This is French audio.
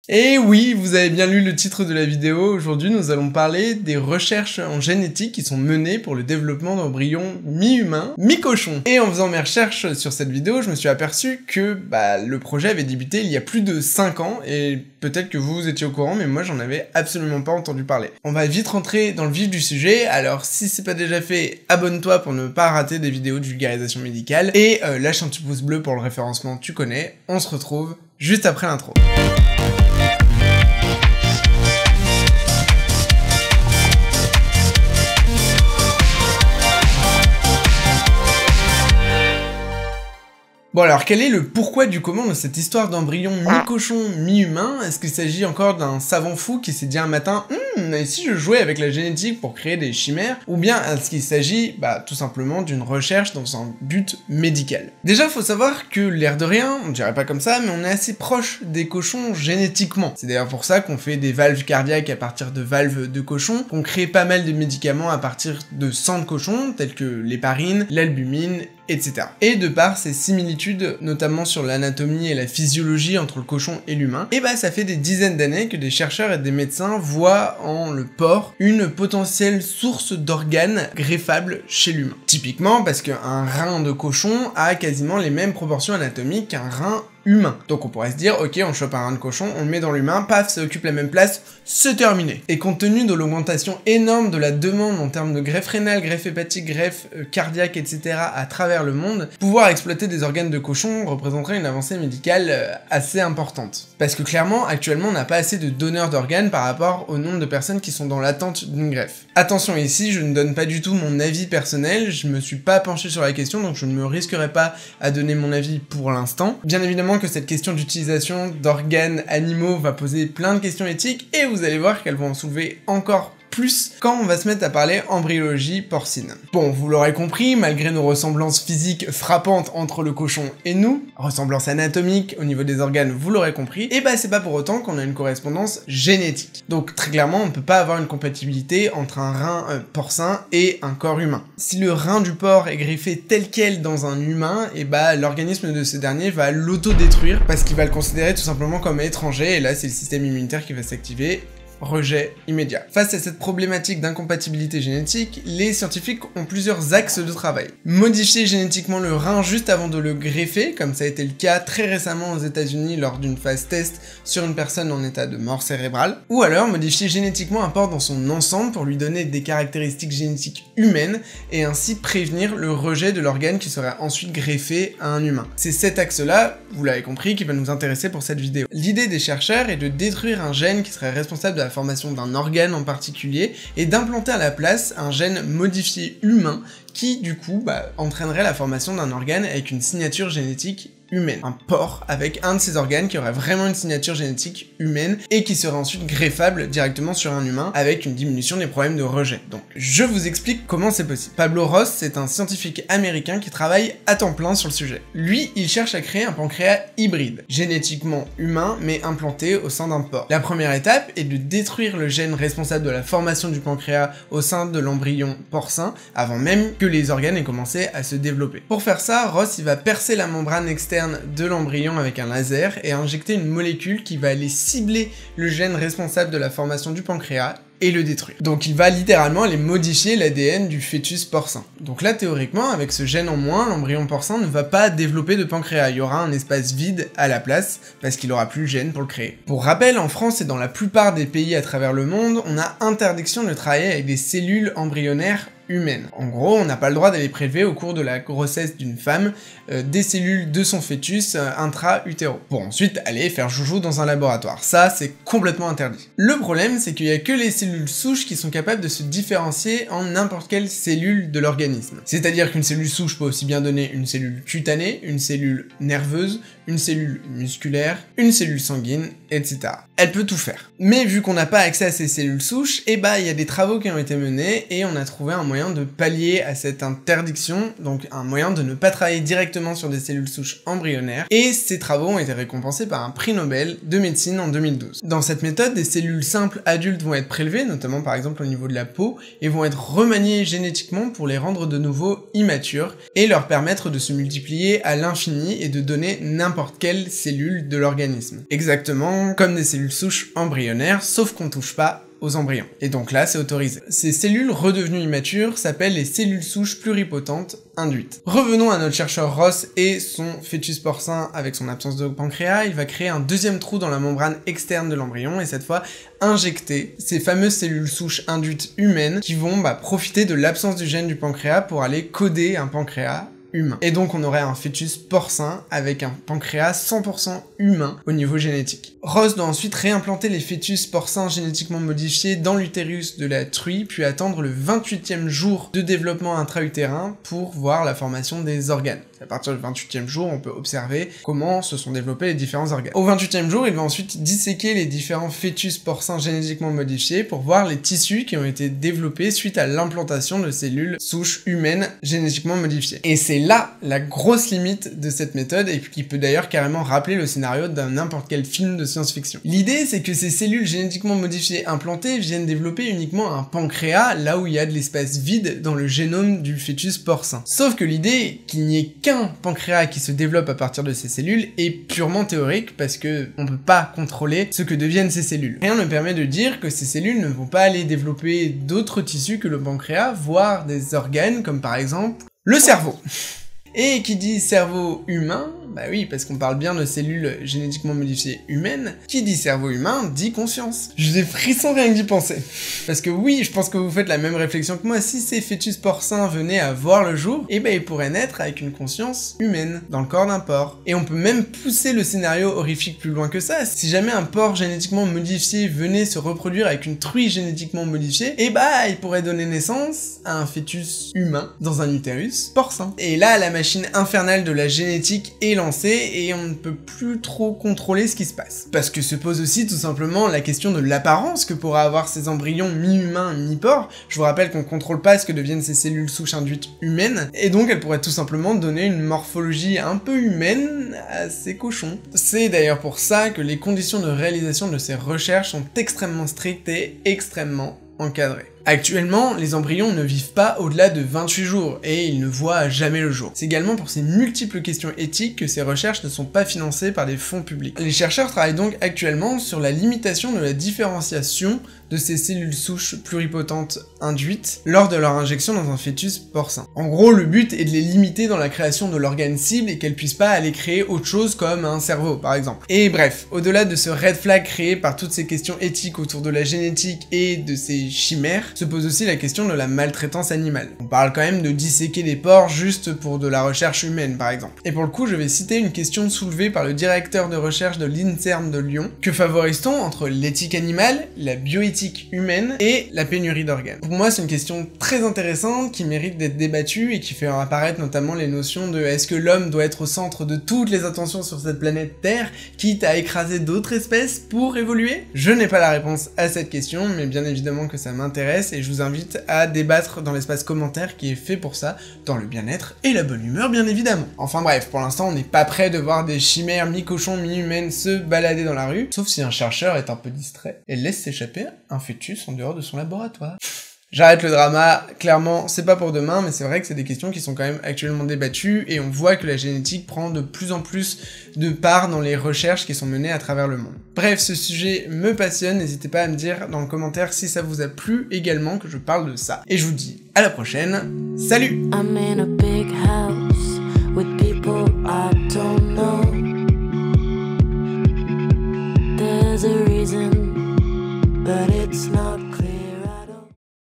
Et oui, vous avez bien lu le titre de la vidéo, aujourd'hui nous allons parler des recherches en génétique qui sont menées pour le développement d'embryons mi-humains, mi-cochons. Et en faisant mes recherches sur cette vidéo, je me suis aperçu que le projet avait débuté il y a plus de 5 ans, et peut-être que vous étiez au courant, mais moi j'en avais absolument pas entendu parler. On va vite rentrer dans le vif du sujet, alors si c'est pas déjà fait, abonne-toi pour ne pas rater des vidéos de vulgarisation médicale, et lâche un petit pouce bleu pour le référencement, tu connais, on se retrouve juste après l'intro. Bon alors, quel est le pourquoi du comment de cette histoire d'embryon mi-cochon, mi-humain? Est-ce qu'il s'agit encore d'un savant fou qui s'est dit un matin « et si je jouais avec la génétique pour créer des chimères ?» Ou bien est-ce qu'il s'agit, tout simplement d'une recherche dans un but médical? Déjà, faut savoir que l'air de rien, on dirait pas comme ça, mais on est assez proche des cochons génétiquement. C'est d'ailleurs pour ça qu'on fait des valves cardiaques à partir de valves de cochons, qu'on crée pas mal de médicaments à partir de sang de cochon, tels que l'héparine, l'albumine, etc. Et de par ces similitudes, notamment sur l'anatomie et la physiologie entre le cochon et l'humain, ça fait des dizaines d'années que des chercheurs et des médecins voient en le porc une potentielle source d'organes greffables chez l'humain. Typiquement parce qu'un rein de cochon a quasiment les mêmes proportions anatomiques qu'un rein humain. Donc on pourrait se dire, ok, on chope un rein de cochon, on le met dans l'humain, paf, ça occupe la même place, c'est terminé. Et compte tenu de l'augmentation énorme de la demande en termes de greffe rénale, greffe hépatique, greffe cardiaque, etc. à travers le monde, pouvoir exploiter des organes de cochon représenterait une avancée médicale assez importante. Parce que clairement, actuellement, on n'a pas assez de donneurs d'organes par rapport au nombre de personnes qui sont dans l'attente d'une greffe. Attention ici, je ne donne pas du tout mon avis personnel, je me suis pas penché sur la question, donc je ne me risquerai pas à donner mon avis pour l'instant. Bien évidemment que cette question d'utilisation d'organes animaux va poser plein de questions éthiques, et vous allez voir qu'elles vont en soulever encore plus quand on va se mettre à parler embryologie porcine. Bon, vous l'aurez compris, malgré nos ressemblances physiques frappantes entre le cochon et nous, ressemblances anatomiques au niveau des organes, vous l'aurez compris, c'est pas pour autant qu'on a une correspondance génétique. Donc très clairement, on peut pas avoir une compatibilité entre un rein porcin et un corps humain. Si le rein du porc est greffé tel quel dans un humain, l'organisme de ce dernier va l'autodétruire parce qu'il va le considérer tout simplement comme étranger, et là c'est le système immunitaire qui va s'activer. Rejet immédiat. Face à cette problématique d'incompatibilité génétique, les scientifiques ont plusieurs axes de travail. Modifier génétiquement le rein juste avant de le greffer, comme ça a été le cas très récemment aux États-Unis lors d'une phase test sur une personne en état de mort cérébrale, ou alors modifier génétiquement un porc dans son ensemble pour lui donner des caractéristiques génétiques humaines et ainsi prévenir le rejet de l'organe qui serait ensuite greffé à un humain. C'est cet axe-là, vous l'avez compris, qui va nous intéresser pour cette vidéo. L'idée des chercheurs est de détruire un gène qui serait responsable de la formation d'un organe en particulier et d'implanter à la place un gène modifié humain qui du coup entraînerait la formation d'un organe avec une signature génétique humaine. Un porc avec un de ces organes qui aurait vraiment une signature génétique humaine et qui serait ensuite greffable directement sur un humain avec une diminution des problèmes de rejet. Donc je vous explique comment c'est possible. Pablo Ross, c'est un scientifique américain qui travaille à temps plein sur le sujet. Lui, il cherche à créer un pancréas hybride, génétiquement humain mais implanté au sein d'un porc. La première étape est de détruire le gène responsable de la formation du pancréas au sein de l'embryon porcin avant même que les organes aient commencé à se développer. Pour faire ça, Ross il va percer la membrane externe de l'embryon avec un laser et injecter une molécule qui va aller cibler le gène responsable de la formation du pancréas et le détruire. Donc il va littéralement aller modifier l'ADN du fœtus porcin. Donc là théoriquement, avec ce gène en moins, l'embryon porcin ne va pas développer de pancréas, il y aura un espace vide à la place parce qu'il aura plus le gène pour le créer. Pour rappel, en France et dans la plupart des pays à travers le monde, on a interdiction de travailler avec des cellules embryonnaires humaine. En gros, on n'a pas le droit d'aller prélever au cours de la grossesse d'une femme des cellules de son fœtus intra-utéro, pour ensuite aller faire joujou dans un laboratoire. Ça, c'est complètement interdit. Le problème, c'est qu'il n'y a que les cellules souches qui sont capables de se différencier en n'importe quelle cellule de l'organisme. C'est-à-dire qu'une cellule souche peut aussi bien donner une cellule cutanée, une cellule nerveuse, une cellule musculaire, une cellule sanguine, etc. Elle peut tout faire. Mais vu qu'on n'a pas accès à ces cellules souches, il y a des travaux qui ont été menés et on a trouvé un moyen de pallier à cette interdiction, donc un moyen de ne pas travailler directement sur des cellules souches embryonnaires, et ces travaux ont été récompensés par un prix Nobel de médecine en 2012. Dans cette méthode, des cellules simples adultes vont être prélevées, notamment par exemple au niveau de la peau, et vont être remaniées génétiquement pour les rendre de nouveau immatures, et leur permettre de se multiplier à l'infini et de donner n'importe quelle cellule de l'organisme. Exactement exactement comme des cellules souches embryonnaires, sauf qu'on touche pas aux embryons. Et donc là, c'est autorisé. Ces cellules redevenues immatures s'appellent les cellules souches pluripotentes induites. Revenons à notre chercheur Ross et son fœtus porcin avec son absence de pancréas. Il va créer un deuxième trou dans la membrane externe de l'embryon et cette fois injecter ces fameuses cellules souches induites humaines qui vont profiter de l'absence du gène du pancréas pour aller coder un pancréas humain. Et donc on aurait un fœtus porcin avec un pancréas 100% humain au niveau génétique. Ross doit ensuite réimplanter les fœtus porcins génétiquement modifiés dans l'utérus de la truie, puis attendre le 28e jour de développement intra-utérin pour voir la formation des organes. À partir du 28e jour, on peut observer comment se sont développés les différents organes. Au 28e jour, il va ensuite disséquer les différents fœtus porcins génétiquement modifiés pour voir les tissus qui ont été développés suite à l'implantation de cellules souches humaines génétiquement modifiées. Et c'est là la grosse limite de cette méthode et qui peut d'ailleurs carrément rappeler le scénario d'un n'importe quel film de science-fiction. L'idée, c'est que ces cellules génétiquement modifiées implantées viennent développer uniquement un pancréas là où il y a de l'espace vide dans le génome du fœtus porcin. Sauf que l'idée qu'il n'y ait qu'un pancréas qui se développe à partir de ces cellules est purement théorique parce que on peut pas contrôler ce que deviennent ces cellules. Rien ne permet de dire que ces cellules ne vont pas aller développer d'autres tissus que le pancréas, voire des organes comme par exemple le cerveau. Et qui dit cerveau humain, bah oui, parce qu'on parle bien de cellules génétiquement modifiées humaines, qui dit cerveau humain dit conscience. J'ai des frissons rien que d'y penser. Parce que oui, je pense que vous faites la même réflexion que moi, si ces fœtus porcins venaient à voir le jour, eh ben ils pourraient naître avec une conscience humaine, dans le corps d'un porc. Et on peut même pousser le scénario horrifique plus loin que ça. Si jamais un porc génétiquement modifié venait se reproduire avec une truie génétiquement modifiée, eh bah il pourrait donner naissance à un fœtus humain dans un utérus porcin. Et là, la machine infernale de la génétique est lancée et on ne peut plus trop contrôler ce qui se passe. Parce que se pose aussi tout simplement la question de l'apparence que pourraient avoir ces embryons mi-humains, mi-porcs. Je vous rappelle qu'on contrôle pas ce que deviennent ces cellules souches induites humaines, et donc elles pourraient tout simplement donner une morphologie un peu humaine à ces cochons. C'est d'ailleurs pour ça que les conditions de réalisation de ces recherches sont extrêmement strictes et extrêmement encadrées. Actuellement, les embryons ne vivent pas au-delà de 28 jours et ils ne voient jamais le jour. C'est également pour ces multiples questions éthiques que ces recherches ne sont pas financées par des fonds publics. Les chercheurs travaillent donc actuellement sur la limitation de la différenciation de ces cellules souches pluripotentes induites lors de leur injection dans un fœtus porcin. En gros, le but est de les limiter dans la création de l'organe cible et qu'elles puissent pas aller créer autre chose comme un cerveau, par exemple. Et bref, au-delà de ce red flag créé par toutes ces questions éthiques autour de la génétique et de ces chimères, se pose aussi la question de la maltraitance animale. On parle quand même de disséquer des porcs juste pour de la recherche humaine, par exemple. Et pour le coup, je vais citer une question soulevée par le directeur de recherche de l'INSERM de Lyon. Que favorise-t-on entre l'éthique animale, la bioéthique humaine et la pénurie d'organes? Pour moi, c'est une question très intéressante qui mérite d'être débattue et qui fait apparaître notamment les notions de est-ce que l'homme doit être au centre de toutes les attentions sur cette planète Terre, quitte à écraser d'autres espèces pour évoluer? Je n'ai pas la réponse à cette question, mais bien évidemment que ça m'intéresse et je vous invite à débattre dans l'espace commentaire qui est fait pour ça, dans le bien-être et la bonne humeur bien évidemment. Enfin bref, pour l'instant on n'est pas prêt de voir des chimères mi-cochons mi-humaines se balader dans la rue, sauf si un chercheur est un peu distrait et laisse s'échapper un fœtus en dehors de son laboratoire. J'arrête le drama, clairement c'est pas pour demain, mais c'est vrai que c'est des questions qui sont quand même actuellement débattues et on voit que la génétique prend de plus en plus de part dans les recherches qui sont menées à travers le monde. Bref, ce sujet me passionne, n'hésitez pas à me dire dans le commentaire si ça vous a plu également que je parle de ça. Et je vous dis à la prochaine, salut! I'm in a big house with people I don't know. There's a reason, but it's not clear.